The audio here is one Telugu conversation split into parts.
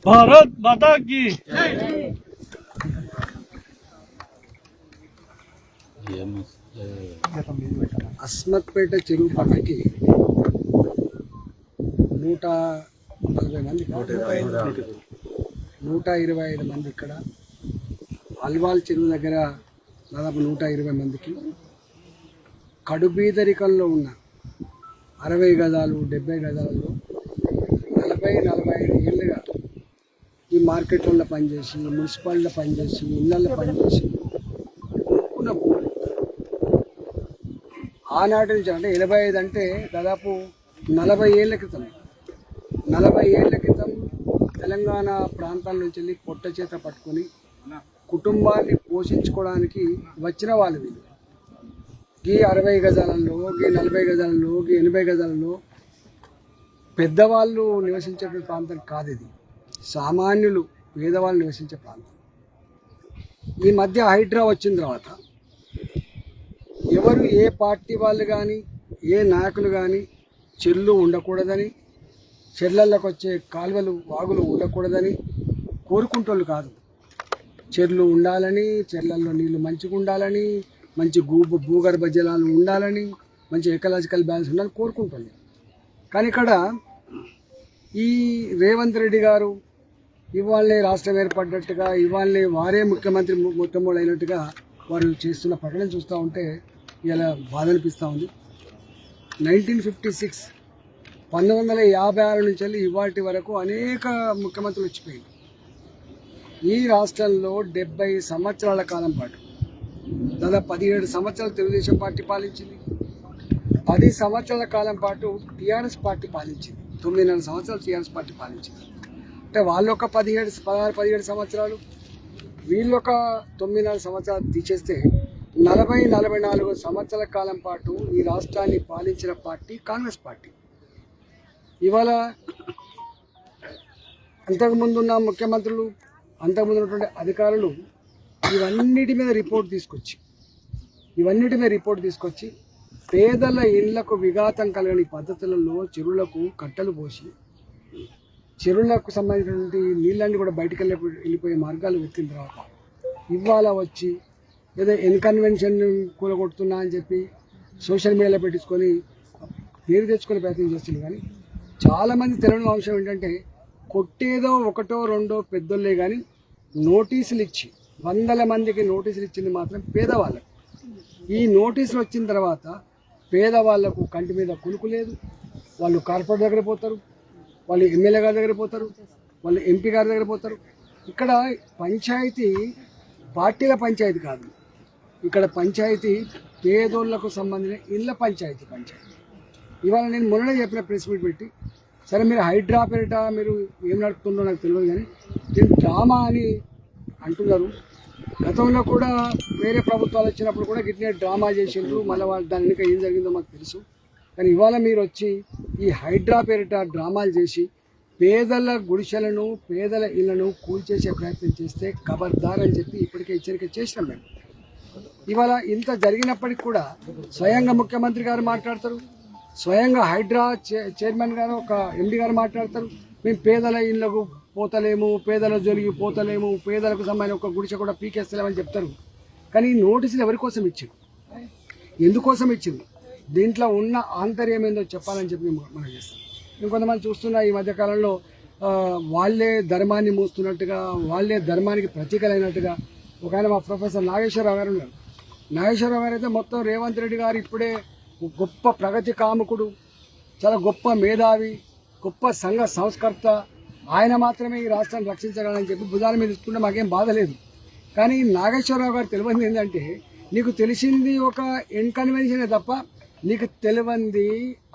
భారత్ మాతా కీ అస్మత్పేట చెరువు పక్కకి 140 మంది 125 మంది ఇక్కడ అల్వాల్ చెరువు దగ్గర దాదాపు 120 మందికి కడుబీదరికంలో ఉన్న 60 గజాలు 70 గజాలలో 40-45 ఏళ్ళుగా ఈ మార్కెట్లలో పనిచేసి మున్సిపాలిటీలో పనిచేసి ఇళ్ళల్లో పనిచేసి కొనుక్కున్న భూమి ఆనాటి నుంచి అంటే 85 అంటే దాదాపు 40 ఏళ్ళ క్రితం 40 ఏళ్ళ క్రితం తెలంగాణ ప్రాంతాల నుంచి వెళ్ళి పొట్ట చేత పట్టుకొని కుటుంబాన్ని పోషించుకోవడానికి వచ్చిన వాళ్ళు వీళ్ళు. ఈ 60 గజాలలో ఈ 40 గజాలలో ఈ 80 గజాలలో పెద్దవాళ్ళు నివసించే ప్రాంతం కాదు ఇది. సామాన్యులు పేదవాళ్ళు నివసించే ప్రాంతం. ఈ మధ్య హైడ్రా వచ్చిన తర్వాత ఎవరు ఏ పార్టీ వాళ్ళు కానీ ఏ నాయకులు కానీ చెర్లు ఉండకూడదని, చెర్లలోకి వచ్చే కాలువలు వాగులు ఉండకూడదని కోరుకుంటోళ్ళు కాదు. చెర్లు ఉండాలని, చెర్లల్లో నీళ్లు మంచిగా ఉండాలని, మంచి భూగర్భ జలాలు ఉండాలని, మంచి ఎకలాజికల్ బ్యాలెన్స్ ఉండాలని కోరుకుంటుంది. కానీ ఇక్కడ ఈ రేవంత్ రెడ్డి గారు ఇవాళే రాష్ట్రం ఏర్పడ్డట్టుగా, ఇవాళే వారే ముఖ్యమంత్రి మొట్టమొదటి అయినట్టుగా వారు చేస్తున్న ప్రకటన చూస్తూ ఉంటే ఇలా బాధ అనిపిస్తూ ఉంది. 1956 1956 నుంచి వెళ్ళి ఇవాటి వరకు అనేక ముఖ్యమంత్రులు వచ్చిపోయారు. ఈ రాష్ట్రంలో 70 సంవత్సరాల కాలం పాటు దాదాపు 17 సంవత్సరాలు తెలుగుదేశం పార్టీ పాలించింది. 10 సంవత్సరాల కాలం పాటు టీఆర్ఎస్ పార్టీ పాలించింది. 9 సంవత్సరాలు టీఆర్ఎస్ పార్టీ పాలించింది. అంటే వాళ్ళొక 16-17 సంవత్సరాలు, వీళ్ళొక 9 సంవత్సరాలు తీసేస్తే 40-44 సంవత్సరాల కాలం పాటు ఈ రాష్ట్రాన్ని పాలించిన పార్టీ కాంగ్రెస్ పార్టీ. ఇవాళ అంతకుముందు ఉన్న ముఖ్యమంత్రులు, అంతకుముందు ఉన్నటువంటి అధికారులు ఇవన్నిటి మీద రిపోర్ట్ తీసుకొచ్చి పేదల ఇళ్లకు విఘాతం కలగని పద్ధతులలో చెరువులకు కట్టలు పోసి చెరువులకు సంబంధించినటువంటి నీళ్ళన్నీ కూడా బయటకు వెళ్ళిపోయే మార్గాలు వెతికిన తర్వాత ఇవాళ వచ్చి ఏదో ఇన్కన్వెన్షన్ కూలగొడుతున్నా అని చెప్పి సోషల్ మీడియాలో పెట్టించుకొని పేరు తెచ్చుకునే ప్రయత్నం చేస్తుంది. కానీ చాలామంది తెలియని అంశం ఏంటంటే కొట్టేదో ఒకటో రెండో పెద్దోళ్ళే కానీ నోటీసులు ఇచ్చి 100 మందికి నోటీసులు ఇచ్చింది మాత్రం పేదవాళ్ళకు. ఈ నోటీసులు వచ్చిన తర్వాత పేదవాళ్లకు కంటి మీద కునుకు లేదు. వాళ్ళు కార్పొరేట్ దగ్గర పోతారు, వాళ్ళు ఎమ్మెల్యే గారి దగ్గర పోతారు, వాళ్ళు ఎంపీ గారి దగ్గర పోతారు. ఇక్కడ పంచాయతీ పార్టీల పంచాయతీ కాదు, ఇక్కడ పంచాయతీ పేదోళ్లకు సంబంధించిన ఇళ్ళ పంచాయతీ. ఇవాళ నేను మొన్ననే చెప్పిన ప్రెస్ మీట్ పెట్టి, సరే మీరు హైడ్రా పేరిట మీరు ఏం నడుపుతుందో నాకు తెలియదు కానీ దీన్ని డ్రామా అని అంటున్నారు. గతంలో కూడా వేరే ప్రభుత్వాలు వచ్చినప్పుడు కూడా గిట్నే డ్రామా చేసిండ్రు. మళ్ళీ వాళ్ళు దాని వెనుక ఏం జరిగిందో మాకు తెలుసు. కానీ ఇవాళ మీరు వచ్చి ఈ హైడ్రా పేరిట డ్రామాలు చేసి పేదల గుడిసెలను, పేదల ఇళ్లను కూల్చేసే ప్రయత్నం చేస్తే ఖబర్దార్ అని చెప్పి ఇప్పటికే హెచ్చరిక చేసినాం మేము. ఇవాళ ఇంత జరిగినప్పటికి కూడా స్వయంగా ముఖ్యమంత్రి గారు మాట్లాడతారు, స్వయంగా హైడ్రా చైర్మన్ గారు ఒక ఎండి గారు మాట్లాడతారు, మేము పేదల ఇళ్లకు పోతలేము, పేదల జోలికి పోతలేము, పేదలకు సంబంధించిన ఒక గుడిసె కూడా పీకేస్తలేమని చెప్తారు. కానీ ఈ నోటీసులు ఎవరి కోసం ఇచ్చింది, ఎందుకోసం ఇచ్చింది, దీంట్లో ఉన్న ఆంతర్యం ఏందో చెప్పాలని చెప్పి మనం చేస్తాం. ఇంకొంతమంది చూస్తున్నా ఈ మధ్యకాలంలో వాళ్ళే ధర్మాన్ని మోస్తున్నట్టుగా, వాళ్ళే ధర్మానికి ప్రతీకలైనట్టుగా ఒక ఆయన మా ప్రొఫెసర్ నాగేశ్వరరావు గారు ఉన్నారు. నాగేశ్వరరావు గారు అయితే మొత్తం రేవంత్ రెడ్డి గారు ఇప్పుడే గొప్ప ప్రగతి కాముకుడు, చాలా గొప్ప మేధావి, గొప్ప సంఘ సంస్కర్త, ఆయన మాత్రమే ఈ రాష్ట్రాన్ని రక్షించగలని చెప్పి భుజాల మీద ఇస్తుంటే మాకేం బాధ లేదు. కానీ నాగేశ్వరరావు గారు తెలియంది ఏంటంటే, నీకు తెలిసింది ఒక ఇన్కన్వెన్షనే తప్ప నీకు తెలియంది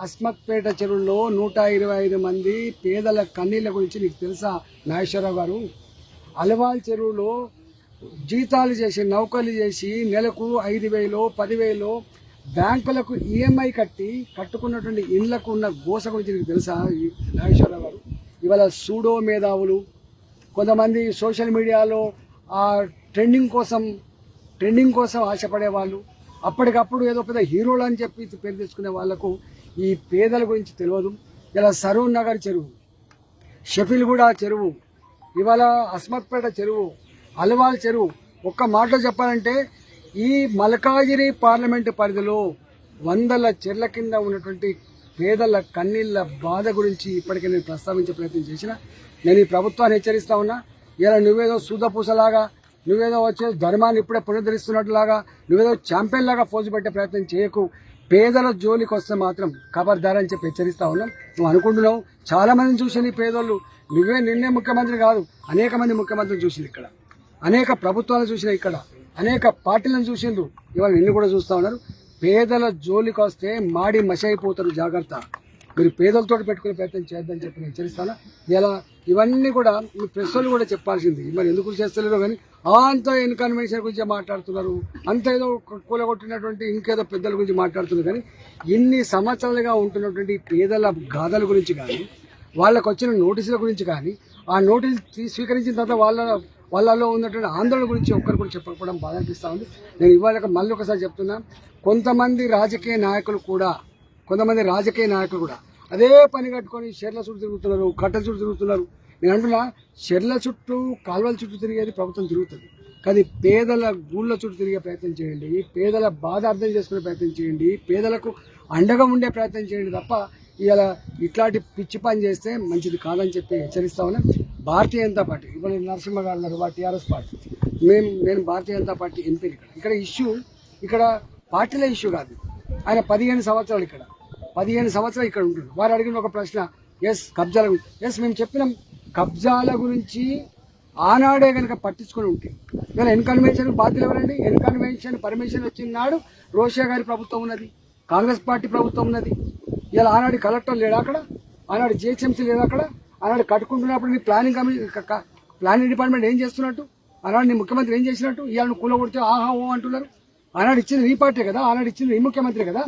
అస్మత్పేట చెరువులో 125 మంది పేదల కన్నీళ్ళ గురించి నీకు తెలుసా నాగేశ్వరరావు గారు? అల్వాల్ చెరువులో జీతాలు చేసి నౌకర్లు చేసి నెలకు 5,000 10,000 బ్యాంకులకు ఈఎంఐ కట్టుకున్నటువంటి ఇళ్లకు ఉన్న గోస గురించి నీకు తెలుసా నాగేశ్వరరావు గారు? ఇవాళ సూడో మేధావులు, కొంతమంది సోషల్ మీడియాలో ఆ ట్రెండింగ్ కోసం ఆశపడే వాళ్ళు, అప్పటికప్పుడు ఏదో పెద్ద హీరోలు అని చెప్పి పేరు తెచ్చుకునే వాళ్లకు ఈ పేదల గురించి తెలియదు. ఇలా సరూర్ నగర్ చెరువు, షఫీల్గూడ చెరువు, ఇవాళ అస్మత్పేట చెరువు, అలవాల్ చెరువు, ఒక్క మాటలో చెప్పాలంటే ఈ మల్కాజిరి పార్లమెంటు పరిధిలో వందల చెర్ల కింద ఉన్నటువంటి పేదల కన్నీళ్ల బాధ గురించి ఇప్పటికే నేను ప్రస్తావించే ప్రయత్నం చేసిన. నేను ఈ ప్రభుత్వాన్ని హెచ్చరిస్తా ఉన్నా. ఇలా నువ్వేదో సూదపూసలాగా, నువ్వేదో వచ్చే ధర్మాన్ని ఇప్పుడే పునరుద్ధరిస్తున్నట్లాగా, నువ్వేదో ఛాంపియన్ లాగా పోజు పెట్టే ప్రయత్నం చేయకు. పేదల జోలికి వస్తే మాత్రం ఖబర్దార్ అని చెప్పి హెచ్చరిస్తా ఉన్నాం. నువ్వు అనుకుంటున్నావు చాలా మందిని చూసింది పేదోళ్ళు, నిన్నే ముఖ్యమంత్రి కాదు, అనేక మంది ముఖ్యమంత్రిని చూసింది ఇక్కడ, అనేక ప్రభుత్వాలు చూసిన ఇక్కడ, అనేక పార్టీలను చూసిండ్రు, ఇవాళ నిన్ను కూడా చూస్తా ఉన్నారు. పేదల జోలికి వస్తే మాడి మసైపోతారు, జాగ్రత్త. మీరు పేదలతో పెట్టుకునే ప్రయత్నం చేద్దని చెప్పి నేను హెచ్చరిస్తాను. ఇలా ఇవన్నీ కూడా మీ ప్రెస్ వాళ్ళు కూడా చెప్పాల్సింది, మరి ఎందుకు చేస్తలేరో కానీ అంత ఇన్కన్వెన్షన్ గురించి మాట్లాడుతున్నారు, అంత ఏదో కూలగొట్టినటువంటి ఇంకేదో పెద్దల గురించి మాట్లాడుతున్నారు. కానీ ఇన్ని సంవత్సరాలుగా ఉంటున్నటువంటి పేదల గాథల గురించి కానీ, వాళ్ళకు వచ్చిన నోటీసుల గురించి కానీ, ఆ నోటీసు స్వీకరించిన తర్వాత వాళ్ళలో ఉన్నటువంటి ఆందోళన గురించి ఒక్కరు కూడా చెప్పకపోవడం బాధ అనిపిస్తూ ఉంది. నేను ఇవాళ మళ్ళీ ఒకసారి చెప్తున్నా, కొంతమంది రాజకీయ నాయకులు కూడా అదే పని కట్టుకొని షెర్ల చుట్టూ తిరుగుతున్నారు, కట్టల చుట్టూ తిరుగుతున్నారు. నేను అంటున్నా, షెర్ల చుట్టూ, కాలువల చుట్టూ తిరిగేది ప్రభుత్వం తిరుగుతుంది, కానీ పేదల గూళ్ళ చుట్టూ తిరిగే ప్రయత్నం చేయండి, పేదల బాధ అర్థం చేసుకునే ప్రయత్నం చేయండి, పేదలకు అండగా ఉండే ప్రయత్నం చేయండి తప్ప ఇలా ఇట్లాంటి పిచ్చి పని చేస్తే మంచిది కాదని చెప్పి హెచ్చరిస్తా ఉన్నా. భారతీయ జనతా పార్టీ ఇవాళ నరసింహ గారు ఉన్నారు, టీఆర్ఎస్ పార్టీ, నేను భారతీయ జనతా పార్టీ ఎంపీ. ఇక్కడ ఇష్యూ ఇక్కడ పార్టీల ఇష్యూ కాదు. ఆయన 15 సంవత్సరాలు ఇక్కడ ఉంటున్నారు. వారు అడిగిన ఒక ప్రశ్న, కబ్జాల గురించి, మేము చెప్పినాం, కబ్జాల గురించి ఆనాడే కనుక పట్టించుకొని ఉంటే ఇలా ఎన్కన్వెన్షన్ బాధ్యులు ఎవరండి? ఎన్కన్వెన్షన్ పర్మిషన్ వచ్చిన నాడు రోషియా గారి ప్రభుత్వం ఉన్నది, కాంగ్రెస్ పార్టీ ప్రభుత్వం ఉన్నది. ఇలా ఆనాడు కలెక్టర్ లేడు అక్కడ, ఆనాడు జిహెచ్ఎంసీ లేదు అక్కడ, ఆనాడు కట్టుకుంటున్నప్పుడు నీ ప్లానింగ్ డిపార్ట్మెంట్ ఏం చేస్తున్నట్టు, ఆనాడు నీ ముఖ్యమంత్రి ఏం చేసినట్టు, ఇవాళ కూలగొడితే ఆహా ఓ అంటున్నారు. ఆనాడు ఇచ్చింది నీ పార్టీ కదా, ఆనాడు ఇచ్చింది నీ ముఖ్యమంత్రి కదా.